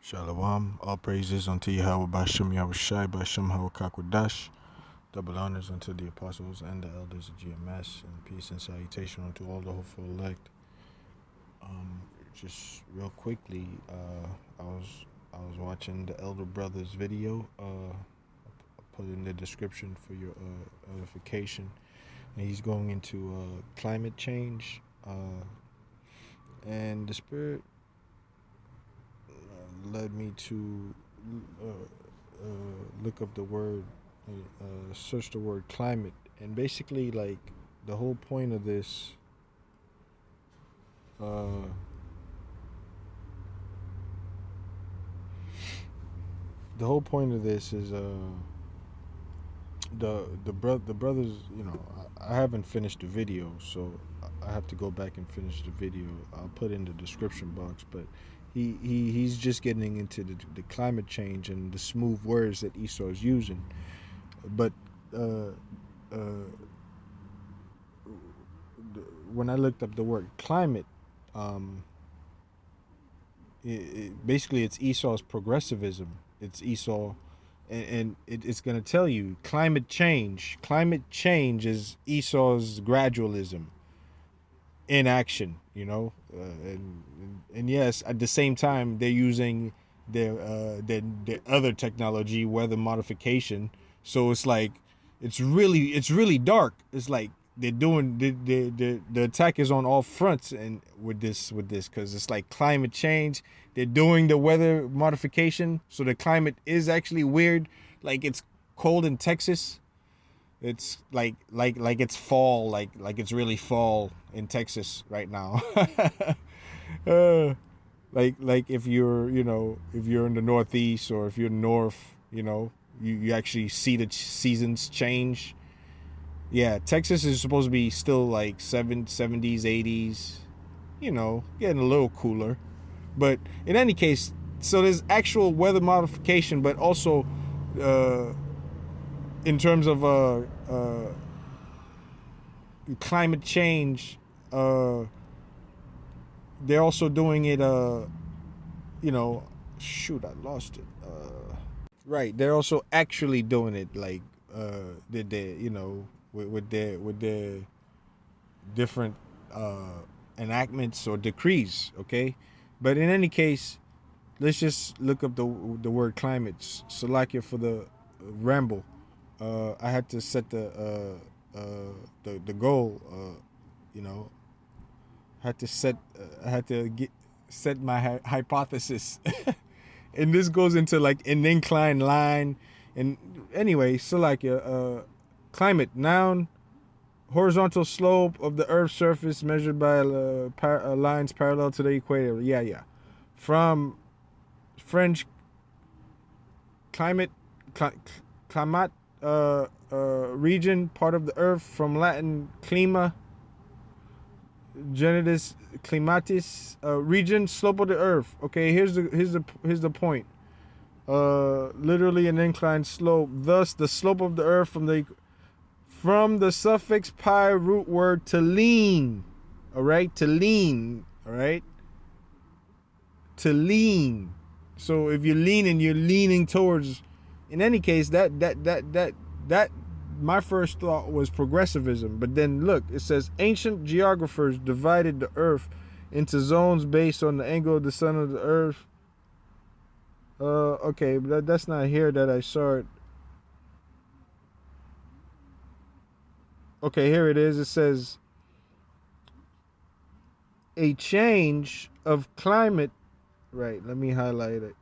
Shalom. All praises unto Yahweh Bashem Yahushai Bashem Hawakakwadash. Double honors unto the apostles and the elders of GMS, and peace and salutation unto all the hopeful elect. Just real quickly, I was watching the elder brother's video. Put in the description for your edification, and he's going into climate change, and the spirit led me to look up the word, search the word climate, and basically, like, the whole point of this, is the brothers. I haven't finished the video, so I have to go back and finish the video. I'll put in the description box, but he's just getting into the climate change and the smooth words that Esau is using. But when I looked up the word climate, basically it's Esau's progressivism. It's Esau, and it's going to tell you climate change. Climate change is Esau's gradualism in action, and yes, at the same time they're using their other technology, weather modification. So it's like it's really dark. It's like they're doing the attack is on all fronts, and with this because it's like climate change. They're doing the weather modification, so the climate is actually weird. Like it's cold in Texas. It's like it's fall, like it's really fall in Texas right now. Like if you're in the Northeast, or if you're north, you actually see the seasons change. Yeah, Texas is supposed to be still like 70s, 80s, getting a little cooler. But in any case, so there's actual weather modification, but also in terms of climate change, they're also doing it. Shoot, I lost it. Right, they're also actually doing it, like with their different enactments or decrees. Okay, but in any case, let's just look up the word climate. Salakia for the ramble. I had to set the goal. I had to set my hypothesis, and this goes into like an inclined line. And anyway, Salakia, climate, noun, horizontal slope of the Earth's surface measured by lines parallel to the equator. Yeah. From French, climate, region, part of the Earth. From Latin, clima, genitus, climatis, region, slope of the Earth. Okay, here's the point. Literally an inclined slope. Thus, the slope of the Earth from the suffix pi root word to lean. All right, to lean. All right, to lean. So if you're leaning towards. In any case, that my first thought was progressivism. But then look, it says ancient geographers divided the Earth into zones based on the angle of the sun of the Earth. Okay, but that's not here that I saw it. Okay, here it is. It says a change of climate. Right, let me highlight it.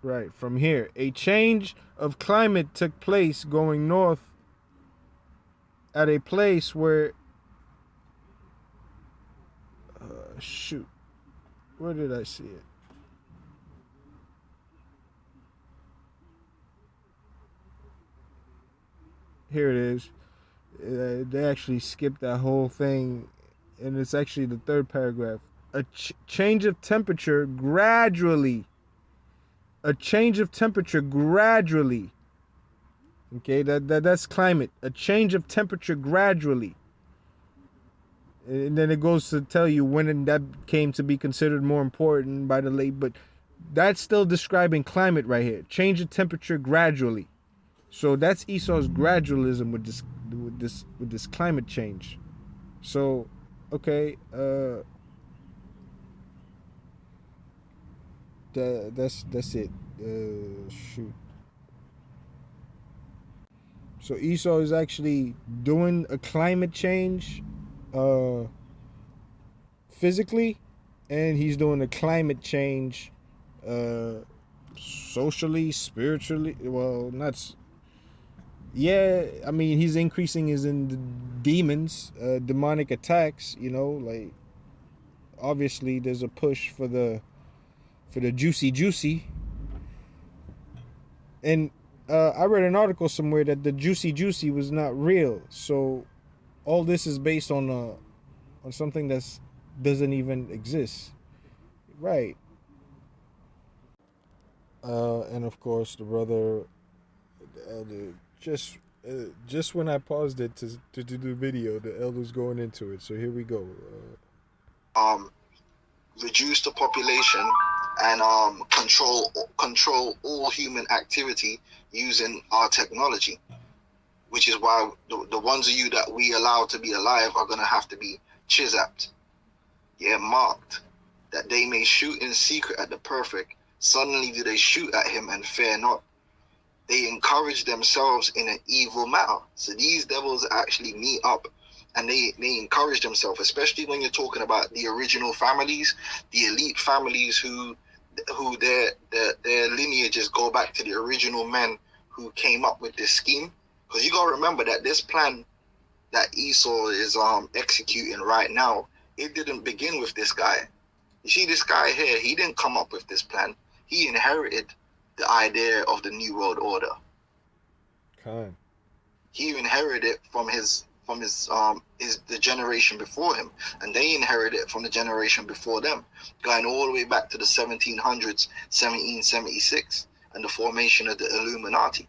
Right, from here. A change of climate took place going north at a place where... shoot. Where did I see it? Here it is. They actually skipped that whole thing, and it's actually the third paragraph. A change of temperature gradually. A change of temperature gradually. Okay, that's climate. A change of temperature gradually. And then it goes to tell you when that came to be considered more important by the late, but that's still describing climate right here. Change the temperature gradually. So that's Esau's gradualism with this climate change. So, okay, that's it. Shoot. So Esau is actually doing a climate change, uh, physically, and he's doing a climate change, uh, socially, spiritually. Well, not. Yeah, I mean, he's increasing his in the demons, demonic attacks. You know, like obviously there's a push for the juicy, and I read an article somewhere that the juicy was not real. So all this is based on something that's doesn't even exist, right? And of course, the brother, the elder, just when I paused it to do the video, the elder's going into it. So here we go. Reduce the population and control all human activity using our technology, which is why the ones of you that we allow to be alive are going to have to be chisapped, marked, that they may shoot in secret at the perfect. Suddenly do they shoot at him and fear not. They encourage themselves in an evil matter. So these devils actually meet up and they encourage themselves, especially when you're talking about the original families, the elite families who their lineages go back to the original men who came up with this scheme. Because you got to remember that this plan that Esau is executing right now, it didn't begin with this guy. You see, this guy here, he didn't come up with this plan. He inherited the idea of the New World Order. Okay. He inherited it from the generation before him, and they inherited it from the generation before them, going all the way back to the 1700s, 1776, and the formation of the Illuminati.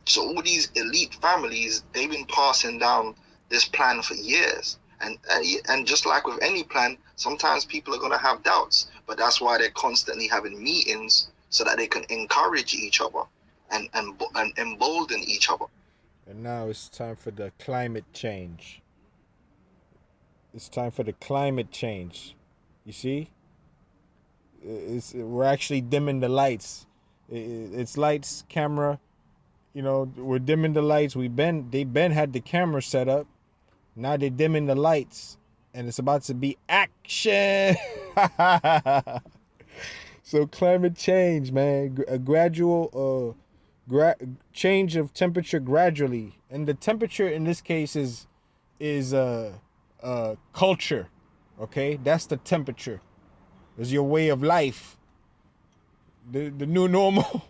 So all these elite families, they've been passing down this plan for years. And just like with any plan, sometimes people are going to have doubts, but that's why they're constantly having meetings so that they can encourage each other and embolden each other. And now it's time for the climate change. It's time for the climate change. You see? We're actually dimming the lights. It's lights, camera. You know, we're dimming the lights. They been had the camera set up. Now they're dimming the lights, and it's about to be action. So climate change, man, a gradual change of temperature gradually, and the temperature in this case is culture. Okay, that's the temperature. It's your way of life. The new normal.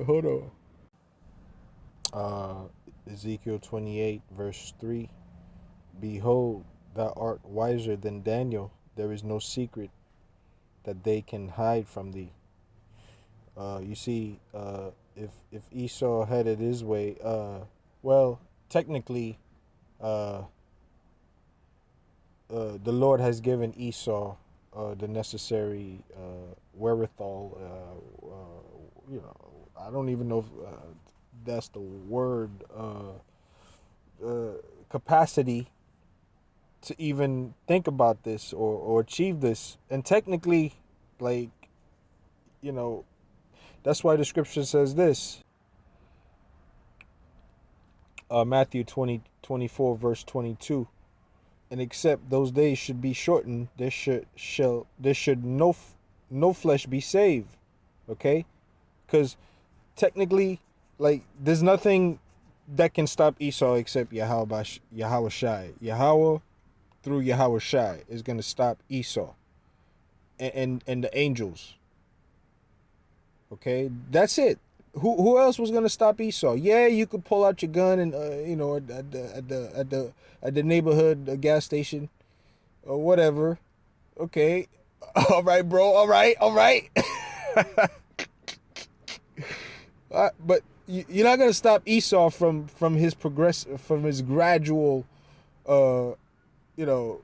Hold on. Ezekiel 28 verse 3. Behold, thou art wiser than Daniel. There is no secret that they can hide from thee. You see, if Esau had it his way, well, technically, the Lord has given Esau the necessary wherewithal. You know, I don't even know if that's the word. Capacity to even think about this or achieve this, and technically, like, you know, that's why the scripture says this. Matthew 20:24 verse 22. And except those days should be shortened, there should no flesh be saved. Okay, because technically, like, there's nothing that can stop Esau except Yahweh Shai. Yahweh through Yahweh Shai is going to stop Esau and the angels. Okay, that's it. Who else was going to stop Esau? Yeah, you could pull out your gun and you know, at the neighborhood gas station or whatever. Okay, all right, bro. All right. But you're not gonna stop Esau from his gradual, uh, you know,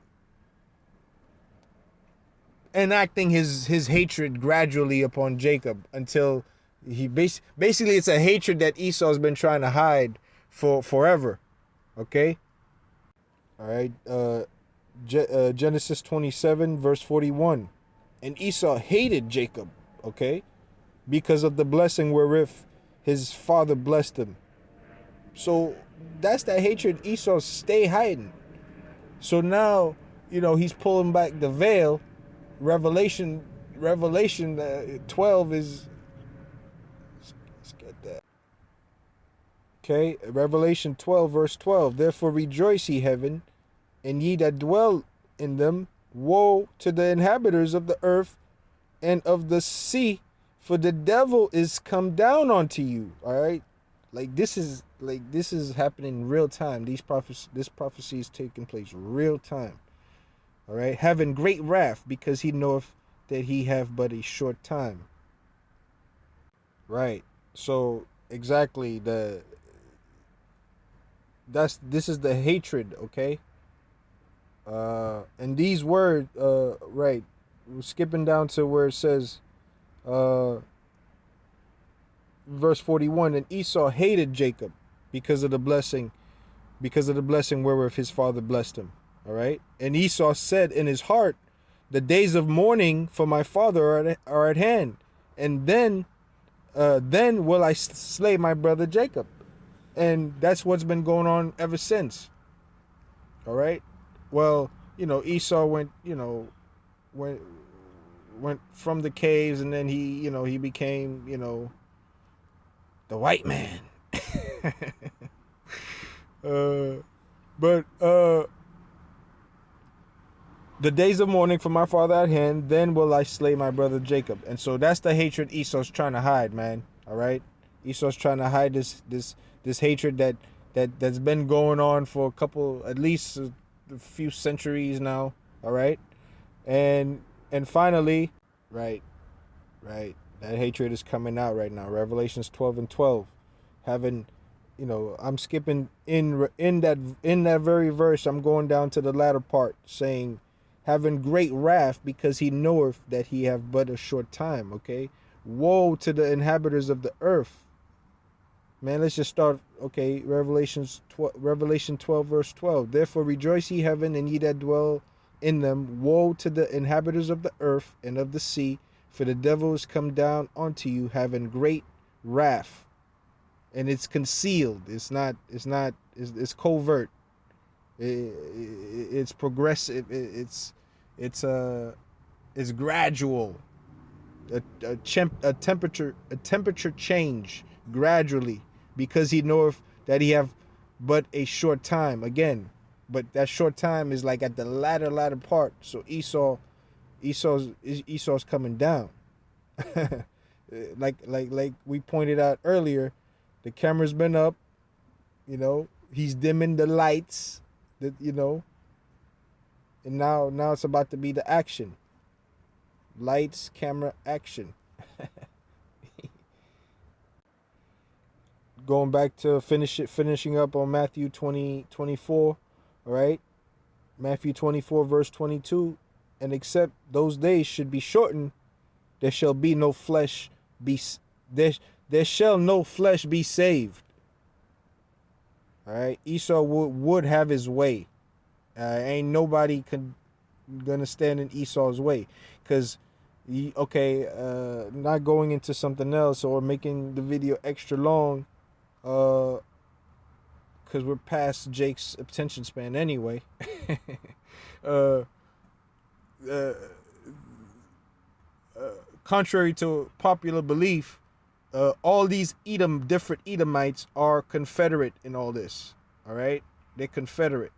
enacting his hatred gradually upon Jacob until he basically it's a hatred that Esau's been trying to hide for forever. Okay. All right. Genesis 27 verse 41, and Esau hated Jacob. Okay, because of the blessing wherewith his father blessed him. So that's that hatred Esau stay hiding. So now, he's pulling back the veil. Revelation 12 is, let's get that. Okay, Revelation 12 verse 12. Therefore rejoice, ye heaven, and ye that dwell in them. Woe to the inhabitants of the earth and of the sea, for the devil is come down unto you. All right, this is happening real time. This prophecy is taking place real time. All right, having great wrath, because he knoweth that he have but a short time. Right. So exactly this is the hatred. Okay. And these words. Right. We're skipping down to where it says, verse 41, and Esau hated Jacob because of the blessing wherewith his father blessed him. All right. And Esau said in his heart, the days of mourning for my father are at hand, and then will I slay my brother Jacob. And that's what's been going on ever since. All right. Well, Esau went from the caves, and then he became, the white man. But the days of mourning for my father at hand, then will I slay my brother Jacob. And so that's the hatred Esau's trying to hide, man. All right, Esau's trying to hide this hatred that's been going on for at least a few centuries now. All right, and finally, right, that hatred is coming out right now. Revelations 12 and 12, having, I'm skipping in that very verse. I'm going down to the latter part, saying, having great wrath, because he knoweth that he have but a short time. Okay, woe to the inhabitants of the earth. Man, let's just start. Okay, Revelation 12 verse 12. Therefore rejoice, ye heaven, and ye that dwell in them. Woe to the inhabitants of the earth and of the sea, for the devil is come down unto you, having great wrath. And it's concealed. It's covert. It's progressive. It's gradual. A temperature change gradually, because he knoweth that he have but a short time. Again, but that short time is like at the latter part. So Esau's coming down. like we pointed out earlier, the camera's been up. He's dimming the lights. And now it's about to be the action. Lights, camera, action. Going back to finishing up on Matthew 20:24. All right, Matthew 24 verse 22. And except those days should be shortened, there shall no flesh be saved. All right, Esau would have his way. Ain't nobody gonna stand in Esau's way, because not going into something else or making the video extra long, because we're past Jake's attention span anyway. Contrary to popular belief, all these different Edomites are Confederate in all this. All right, they're Confederate.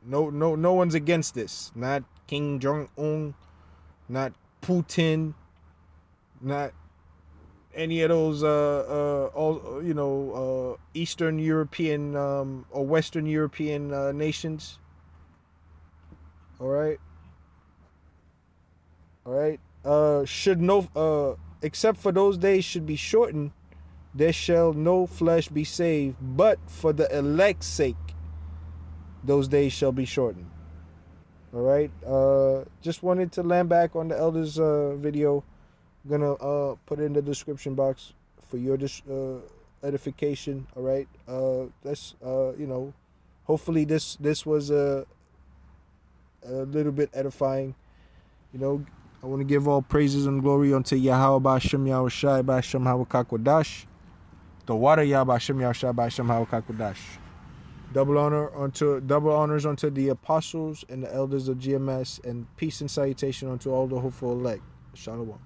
No one's against this. Not Kim Jong-un, not Putin, not any of those Eastern European or Western European nations. All right. Except for those days should be shortened, there shall no flesh be saved, but for the elect's sake, those days shall be shortened. All right. Just wanted to land back on the elders video. I'm gonna put it in the description box for your edification. All right. That's hopefully this was a little bit edifying. I want to give all praises and glory unto Yahweh Ba'Shem Yahushai Ba'Shem Hawakakwadash. The water Yahweh Ba'Shem Yahushai Ba'Shem Hawakakwadash. Double honors unto the apostles and the elders of GMS, and peace and salutation unto all the hopeful elect. Shalom.